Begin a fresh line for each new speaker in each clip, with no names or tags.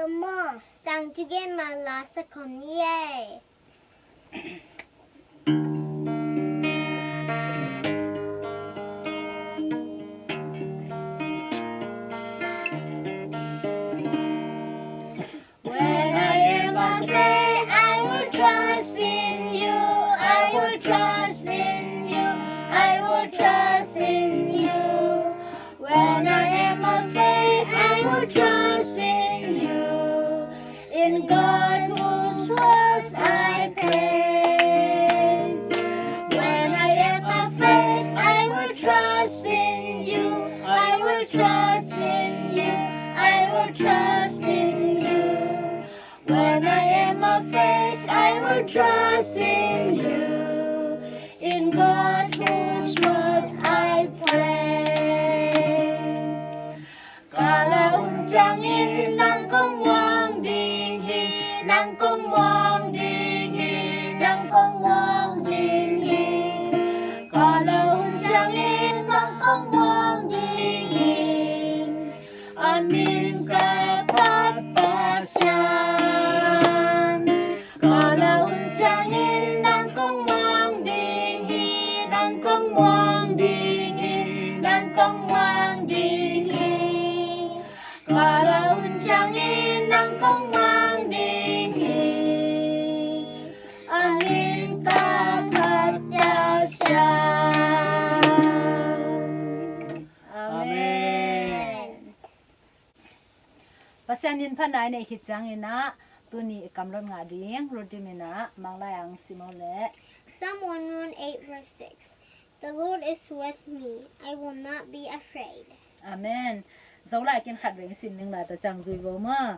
the more tang to get my last second yay.
When I am afraid, I will trust in you. I will trust in you. I will trust in you. When I am afraid, I will trust in you. In God whose words I praise. When I am afraid, I will trust in you. I will trust in you. I will trust in you. When I am afraid, I will trust in you. In God whose words I praise. Kalau unjangin nang kong wang dingin, nang kong wang dingin, nang kong wang dingin. Kalau unjangin nang kong wang dingin, amin kapat pasyan. Kalau unjangin nang kong wang dingin, nang kong wang dingin, nang kong wang dingin. Kalau unjangin nang kong wang dingin, angin kapat pasyan. Amen. Pasyanin panay na ikitsangin na tuni ikamlon nga ding rodimina manglayang simole.
Psalm 118 verse 6. The Lord is with me. I will not be afraid.
Amen. Zawla kin khatweng sin ning la ta chang zui bo ma.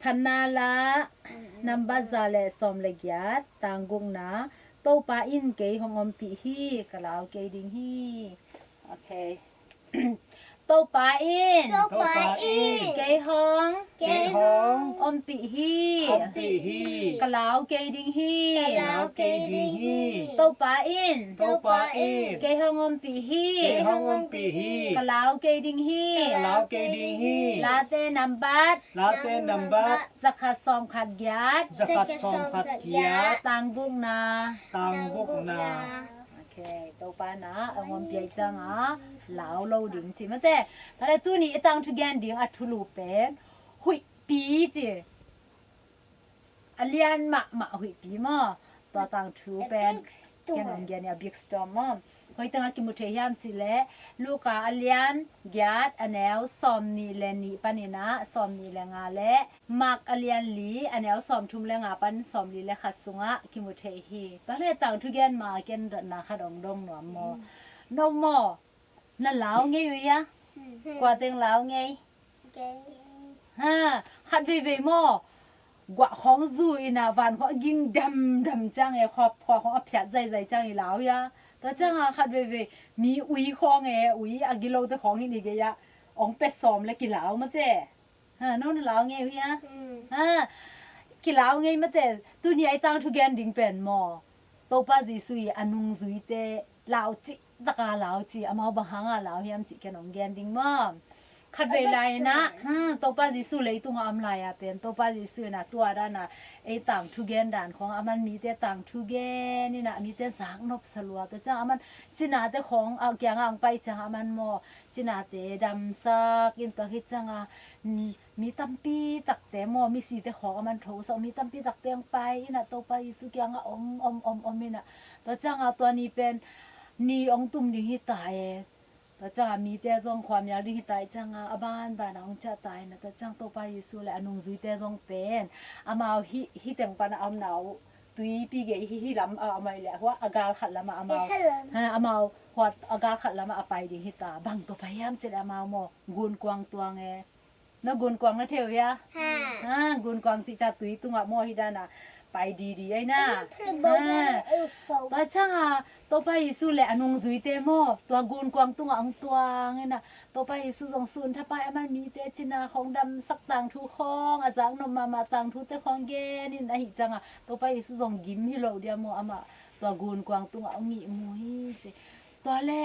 Phanala namba zale som le gyat tangung na to pa in ke hongom pi hi kalau ke ding hi. Okay. To pa in.
To pa in.
Ke hong.
Ke hong.
Om pi hi.
Om pi hi.
Kalau ke ding hi.
Kalau ke ding hi.
To pa in.
To pa in.
Ke hong om pi hi.
Ke hong om pi hi.
Kalau ke ding hi.
Kalau ke ding hi.
Late nambat.
Late nambat.
Zakhat som khat gyat.
Zakat som khat kiat.
Tangbuk na.
Tangbuk na.
Okay, to pa na angom pi chang a lao lo ding chi ma te tare tu ni itang thu gan ding a thulu pen hui pi chi alian ma hui pi ma to tang thu pen ken ong gen ya big storm ma hoi tanga ki mu the yam chi le luka alian gyat anel som ni le ni panina som ni le nga le mak alian li anel som thum le nga pan som li le khasunga ki mu the hi ta le tang thu gen ma ken na kha dong dong no mo no mo na lao nghe yu ya qua tiếng lao nghe
Okay.
ha hát về mo quả khóng rùi na van họ ging đầm chang e khop khong apyat dai chang e lao ya ta chang a hát về mi ui khong e ui agilo te khong ni ge ya ong pe som le ki lao ma te ha no na lao nghe yu ya ha ki lao nghe ma te tu ni ai tang thu gen ding pen mo to pa ji sui anung zui te lao chi taka lao chi amao bahanga lao hiam chi kenong gen ding ma khat ve lai na to pa ji su lei tunga am lai a pen to pa ji su na tua da na e tang thu gen dan khong aman mi te tang thu gen ni na mi te sang nop salwa to cha aman china te khong a kyang ang pai cha aman mo china te dam sa kin to hi changa mi tampi tak te mo mi si te khong aman tho so mi tampi tak te ang pai na to pa ji su kyang a om mi na to changa to ni pen ni ong tum ding hi tai ta chang mi te jong khwam ya ding hi tai chang a ban ba na ong cha tai na ta chang to pa yesu le anung zui te jong pen amao hi teng pa na am nau tui pi ge hi lam a mai le wa agal khat lama amao ha amao hwat agal khat lama apai ding hi ta bang to pa yam che amao mo gun kwang tuang e na gun kwang na theu ya ha gun kwang chi cha tui tunga mo hi da na pai di ai na ta chang a to pa yesu le anung zui te mo to gun kwang tunga ang tuang e na to pa yesu jong sun tha pa aman mi te china khong dam sak tang thu khong a jang no ma tang thu te khong ge ni na hi chang a to pa yesu jong gim hi lo dia mo ama to gun kwang tunga ang ngi mo hi che to le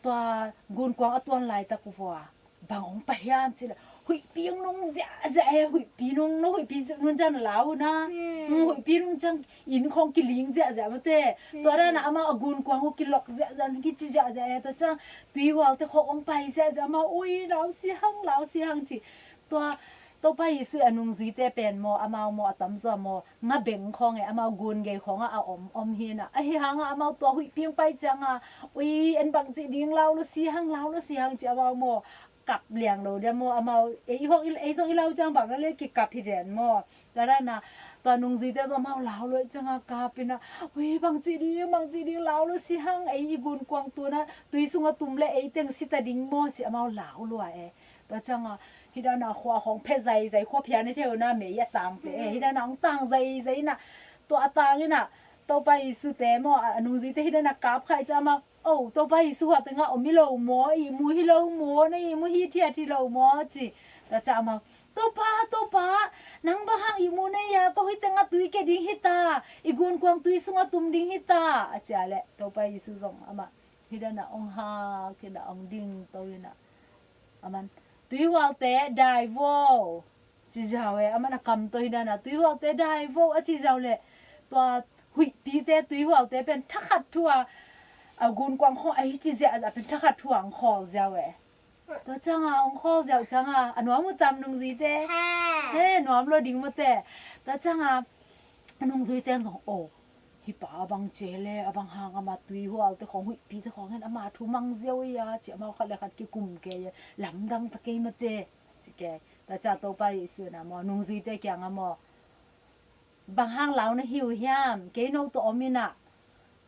to gun kwang atwan lai ta ku wa bang ong pa yam chi หุยปีนงจะหุยปีนงหุยปีนงจังเหลานะหุยปีนงจังอินคงกิลิงจะมาเตะตัวนั้นนะมาอากุนกวางกิลอกจะกิจิจะตัวจังตีวอลแต่ของไปจะมาอุ้ยเราเสียงจีตัวไปซื้ออนุงซีเตเป็นโมอามาโมอตั้มจอมงาเบ่งของไงอามากุนไงของอาอมหินะไอ้หางอามาตัวหุยเพียงไปจังอุ้ยอันบางจีดิ้งเราแล้วเสียงจีอามาโมกับเลี้ยงเราเดี๋ยวโมอามาไอ้ห้องอีเราจังบางนั่นเลยกิกับที่เด่นโมแล้วนั่นนะตอนนุงซีเตตัวมาเราเลยจังกับเป็นนะอุ้ยบางจีดิ้งเราแล้วเสียงไอ้กุนกวางตัวนะตุยสุงตุ่มเลยไอ้เต็งสิตาดิ้งโมจีอามาเราเลยตัวจังฮิดานาขวาของเพใจขวาเพียนในเทวนาเมียต่างเตะฮิดานาต่างใจน่ะตัวต่างนี่น่ะตัวไปสุเตมอนุจิเตฮิดานากราบใครจะมาโอ้ตัวไปสุหัดงะอมิโลหมออีมูฮิโลหมอนี่มูฮิเทียที่โลหมอจีแต่จะมาตัวป้านังบ้าหังอีมูเนี่ยยาก็ฮิตงะตุยแกดิ้งฮิตาอีกุนกวางตุยสุงะตุมดิ้งฮิตาอาจารย์แหละตัวไปสุซงอามาฮิดานาองฮาคิดาองดิ้งตัวนี่น่ะอามันตุยวัลเตได้โวจีเจ้าอามันคำตัวฮิดานาตุยวัลเตได้โวจีเจ้าเลยตัวหุยปีเตตุยวัลเตเป็นทักขัดทัวอากุนกวางข้อไอจีเจ้าเป็นทักขัดทัวอังคอลเจ้าตัวจังอังคอลเจ้าจังอันว่ามุตามนุงจีเตเฮ้หนวมโลดิ้งมุเตตัวจังนุงจีเตสองโอฮิปาบังเจเลบังหางมาตุยหัวแต่ของหุยปีแต่ของเห็นมาทุมังเจียวยาเจ้ามาขัดเลยขัดกิกุมเกยหลังดังตะเกยมาเตจิเกแต่จ่าตัวไปสินะมอนุงจีเตแกงมอบางหางเหลาในหิวหยามเกยโนตัวอมินะ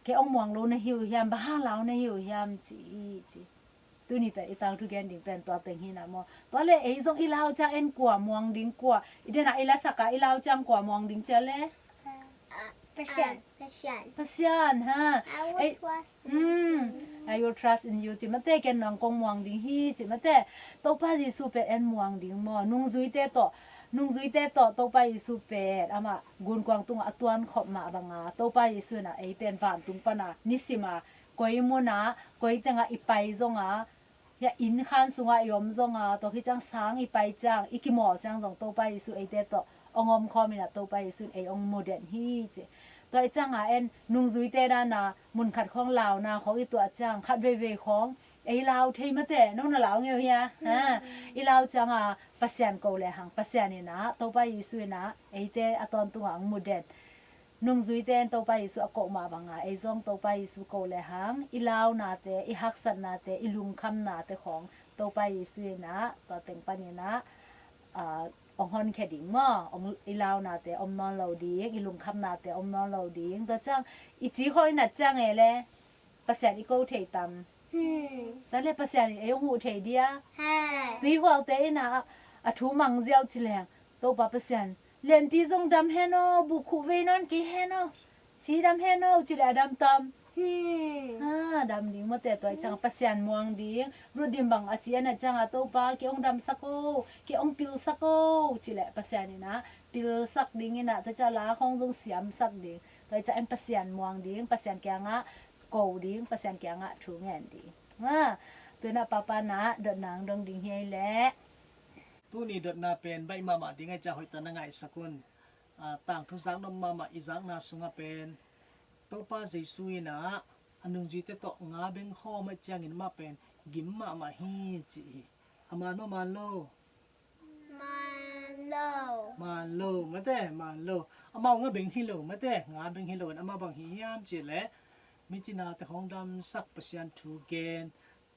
เกองมองโลในหิวหยามบางหางเหลาในหิวหยามจีตัวนี้แต่อีตางทุกแกนดิ่งเป็นตัวเต็งหินะมอตัวเลยไอ้ทรงอีลาวจังเอ็นกว่ามองดิ่งกว่าอีเดน่ะอีลาสักกะอีลาวจังกว่ามองดิ่งเจเลPasyan, ha.
I
will trust in you. Chỉ mà thế cái nòng công muang đình hi, chỉ mà thế. Tàu pa gì super en muang đình mo. Nung duy te to, tàu pa gì super. Ama gun quang tung atuan khop ma banga. Tàu pa gì su na ai pen van tung pa na. Nisima, koi mo na, koi tenga ipai zonga. Ya in khan sunga yom zonga. To hi chang sang ipai chang, ikimo chang zong tàu pa gì su ai te to. Ongom khomina tàu pa gì su ai ong modern hi.ตัวจังเอ็นนุ่งจุยเตด้านน่ะมุนขัดของลาวนะเขาอีตัวจังขัดเวของไอ้ลาวเทมะเตน้องน่ะลาวเงี้ยเฮียอีลาวจังปัสยันโกเลยหังปัสยันนี่นะตัวไปยิสุนะไอ้เตอตอนตัวอังมุดเด่นนุ่งจุยเตนตัวไปยิสุอโกมาบังไอ้ซองตัวไปยิสุโกเลยหังอีลาวนาเตอีฮักสันนาเตอีลุงคำนาเตของตัวไปยิสุนะตัวเต็งปานี่นะองฮอนแค่ดิ่งมั่องอีลาวนาเตอมนอนเราดีอีลุงคำนาเตอมนอนเราดีแต่จังอีจีคอยนัดจังไงเลยภาษาอีโก้เทตัมแต่เลยภาษาอียงหูเทเดียสีหัวเตนะอะทูมังเจียวชิแรงตัวภาษาเรียนปีจงดำเฮโนบุคุเวนอนกี่เฮโนชีดำเฮโนชิแลดำตำดำดิ่งมาแต่ตัวจังภาษาม่วงดิ่งรูดิมบังอาชีนะจังตัวปาเกี่ยงดำสักโก้เกี่ยงปิวสักโก้ชิแลภาษานี่นะปิลสักดิ่งนะแต่จะลาของตรงเสียมสักดิ่งแต่จะเอ็นภาษาม่วงดิ่งภาษาแกงะโกดิ่งภาษาแกงะถูงเงินดิ่งตัวน่ะป้านะเดินนางดงดิ่งเฮยแหละ
ตู้นี้เดินนาเป็นใบมาดิ่งไงจะหอยตะนังไงสักคนต่างทุสังนมมาอีสังนาสุงเป็นตัวป้าใจซุยนะอันนึงจีเตตงาเบงข้อมาจังอินมาเป็นกิมมาฮีจีอามาโนมาโลมาเตมาโลอามาเบงฮิโลมาเตงาเบงฮิโลอามาบังฮิยามจีเละมิจินาแต่ของดำสักประชันทูเกน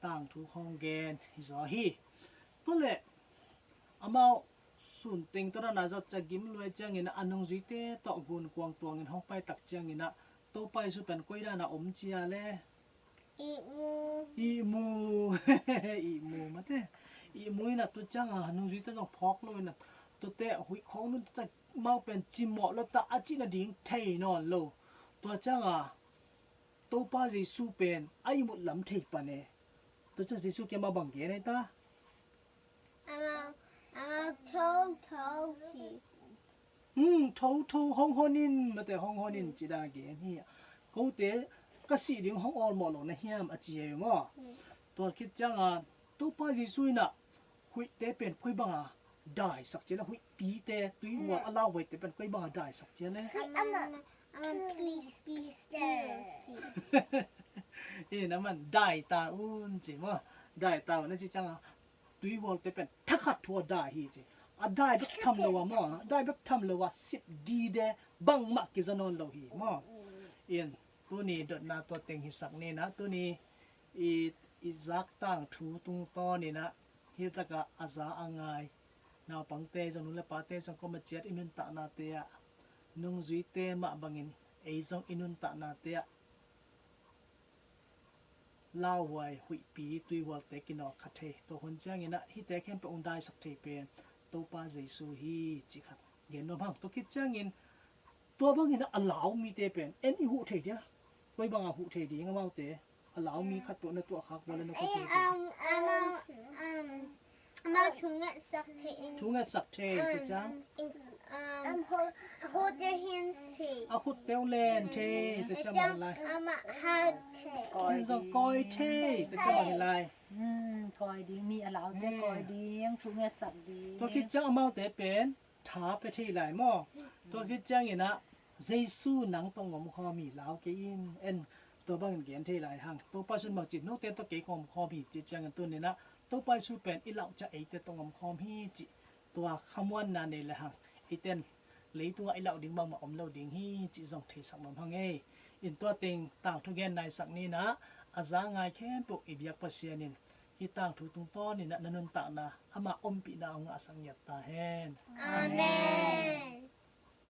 ต่างทูของเกนฮิซอฮีตัวเละอามาส่วนติงตัวนั้นจะกิมรวยจังอินอันนึงจีเตตอกุนกวางตัวเงินห้องไปตักจังอินตัวไปสุดเป็นก้อยด้านอมเจียเลยอีมูมาเตอีมูน่ะตัวจังนุ่งจีต้องพอกเลยน่ะตัวเตะหุยของนุ่นจะมาเป็นจิมหมอแล้วตาอาจิน่ะดิ่งเทนอนโลตัวจังตัวป้าจีสูเป็นไอ้หมดลำเทปะเนี่ยตัวจังจีสูแกมาบังเกนไอ้ตาทูห้องนินมาแต่ห้องนินจีดาเกนี่เขาเตะก็สีดิ่งห้องออลมอลนะเฮียมอาเจียมั้งตัวคิดจังตัวป้าจีซุยน่ะคุยเตะเป็นคุยบัง ได้สักเจแล้วหุยปีเตตุยวัวอลาวไว้แต่เป็นก้อยบ้าได้สักเจเลย
Please, please, there.
นี่นะมันได้ตาอุ่นจิมั้งได้ตาวันนั้นจิจังตุยวัวแต่เป็นทักขัดทัวได้ฮีจิได้แบบทำเลวะมั้งได้แบบทำเลวะ10ดีเดบังมักกิจนนเลวฮีมั้งตัวนี้ดดนาตัวเต็งหิสักนี่นะตัวนี้อีจักตั้งถูตุงตอนี่นะฮิตกะอาซาอังไงนาปังเตจนุเลปาเตจังก็มาเจียดอินุนตะนาเตียนุ่งจุยเตมะบังอินไอซงอินุนตะนาเตียลาวไว้หุยปีตุยวัลเตกินอคัดเทตัวคนจ้างนี่นะฮิเตแค่เป็นองค์ได้สักเทเป็นตัวป้าเจสูฮีจิขัดเห็นน้องตัวคิดจ้างอินตัวบางอินนะอลาวมีเตเป็นเอ็นอีหูเทเดียไว้บางหูเทดีงั้นว่าเตallow me kat to na to akak wala na ko
About tungat sakte.
tungat sakte to chang
Hold your hands tight.
akut teo len the to chang ma lai
Hug
kin zo koi the to chang ma lai
กอยดีมีอะไรแต่กอยดียังถูกเงี้ยสักดี
to kit chang amau te pen tha pe the lai mo to kit chang ina jesu nang tong ngom kho mi lao ke in enตัวบางเกียนเทหลายหังตัวป้าสุนบอกจิตนู้เต้นตัวเก๋ของคอมีจิตจังกันตัวนี้นะตัวป้าสุเป็นอีเหล่าจะไอเต้นตรงของคอมีจิตัวคำว่านานี่แหละหังไอเต้นเลยตัวไอเหล่าดิ่งบางมาอมเหล่าดิ่งฮีจิส่งเทสักมันพังเออินตัวเต็งต่างทุกแกนในสักนี้นะอาจารย์ง่ายแค่ปลุกอีเบียกปัสเซียนินที่ต่างทุกตรงต้นนี่นะนันนต่างนะอามาอมปีนาองอาสังยัตตาเฮน
Amen.